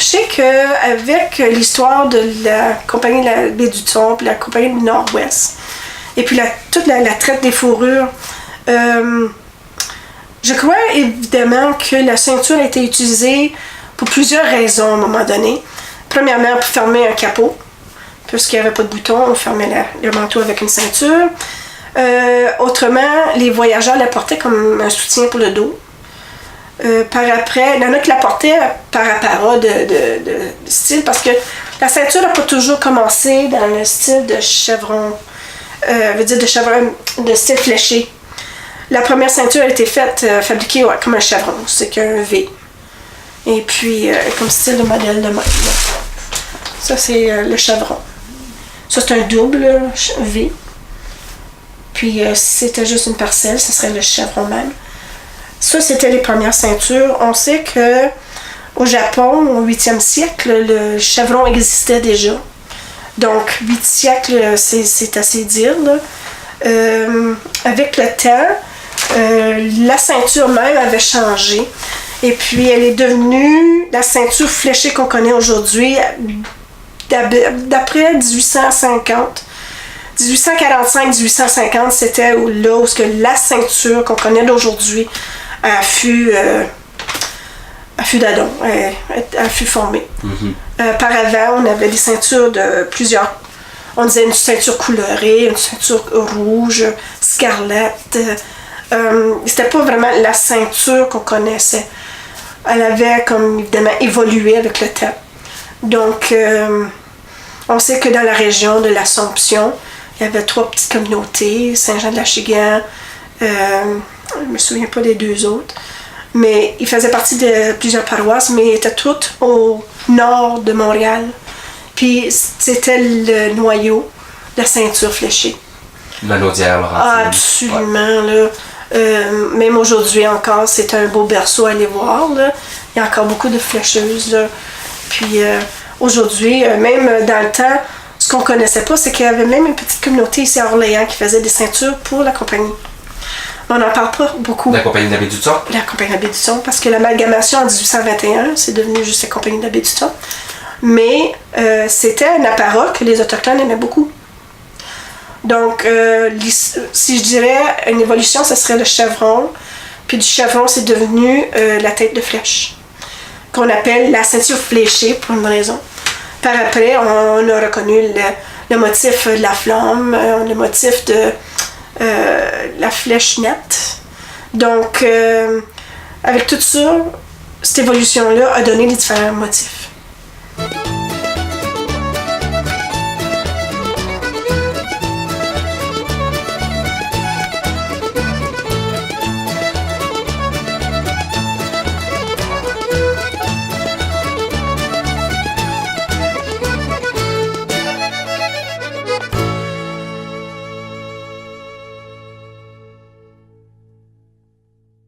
sais qu'avec l'histoire de la compagnie de la baie du Thon, puis la compagnie du Nord-Ouest, et puis toute la traite des fourrures, je crois évidemment que la ceinture a été utilisée pour plusieurs raisons à un moment donné. Premièrement, pour fermer un capot, puisqu'il n'y avait pas de bouton, on fermait le manteau avec une ceinture. Autrement, les voyageurs la portaient comme un soutien pour le dos. Par après, il y en a qui la portaient par apparat de style, parce que la ceinture n'a pas toujours commencé dans le style de chevron, de style fléché. La première ceinture a été fabriquée comme un chevron, c'est qu'un V. Et puis, comme style de modèle de mode. Ça, c'est le chevron. Ça, c'est un double V. Puis, si c'était juste une parcelle, ce serait le chevron même. Ça, c'était les premières ceintures. On sait que au Japon, au 8e siècle, le chevron existait déjà. Donc, 8 siècles, c'est assez dire, là. Avec le temps, la ceinture même avait changé. Et puis, elle est devenue la ceinture fléchée qu'on connaît aujourd'hui d'après 1850. 1845-1850, c'était là où la ceinture qu'on connaît d'aujourd'hui fut d'Adam, fut formée. Par avant, on avait des ceintures de plusieurs. On disait une ceinture colorée, une ceinture rouge, scarlett. C'était pas vraiment la ceinture qu'on connaissait. Elle avait comme évidemment évolué avec le temps. Donc, on sait que dans la région de l'Assomption, il y avait 3 petites communautés, Saint-Jean-de-la-Chigan, je ne me souviens pas des 2 autres, mais ils faisaient partie de plusieurs paroisses, mais ils étaient toutes au nord de Montréal. Puis c'était le noyau de la ceinture fléchée. La Naudière, Laurentine. Absolument, là. Même aujourd'hui encore, c'est un beau berceau à aller voir, là. Il y a encore beaucoup de flécheuses, là. Puis aujourd'hui, même dans le temps, ce qu'on connaissait pas, c'est qu'il y avait même une petite communauté ici à Orléans qui faisait des ceintures pour la compagnie. On n'en parle pas beaucoup. La compagnie de la baie du Thon? La compagnie de la baie du Thon, parce que l'amalgamation en 1821, c'est devenu juste la compagnie de la baie du Thon. Mais c'était un apparat que les Autochtones aimaient beaucoup. Donc, si je dirais une évolution, ce serait le chevron. Puis du chevron, c'est devenu la tête de flèche, qu'on appelle la ceinture fléchée pour une raison. Par après, on a reconnu le motif de la flamme, le motif de la flèche nette. Donc, avec tout ça, cette évolution-là a donné les différents motifs.